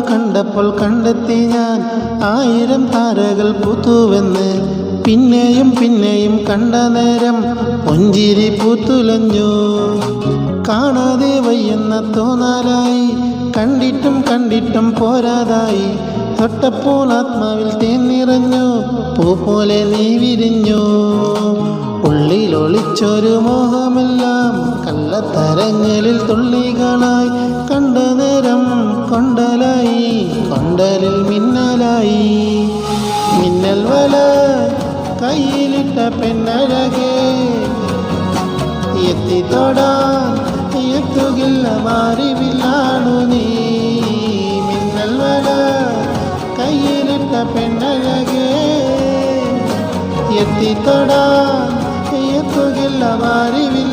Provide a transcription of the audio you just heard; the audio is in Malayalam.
കണ്ടപ്പോൾ കണ്ടെത്തി ഞാൻ 1000 താരകൾ പൂത്തുവെന്ന്. പിന്നെയും പിന്നെയും കണ്ട നേരം പുഞ്ചിരി പൂത്തുലഞ്ഞു. കാണാതെ വയ്യെന്ന തോന്നാലായി, കണ്ടിട്ടും കണ്ടിട്ടും പോരാതായി. തൊട്ടപ്പോൾ ആത്മാവിൽ തേൻ നിറഞ്ഞു, പൂ പോലെ നീ വിരിഞ്ഞു. ഉള്ളിലൊളിച്ചൊരു മോഹമെല്ലാം കള്ളത്തരങ്ങളിൽ തുള്ളികളായി. കണ്ട നേരം കൊണ്ടലായി, കൊണ്ടലിൽ മിന്നലായി. മിന്നൽ വല കയ്യിലിട്ട പെണ്ണഴകേ, എത്തിത്തൊടാൻ എത്തുകില്ല മാറിവില്ലാണു നീ. മിന്നൽ വല കയ്യിലിട്ട പെണ്ണഴകേ, എത്തിത്തൊടാൻ എത്തുകില്ല മാറിവില്ല.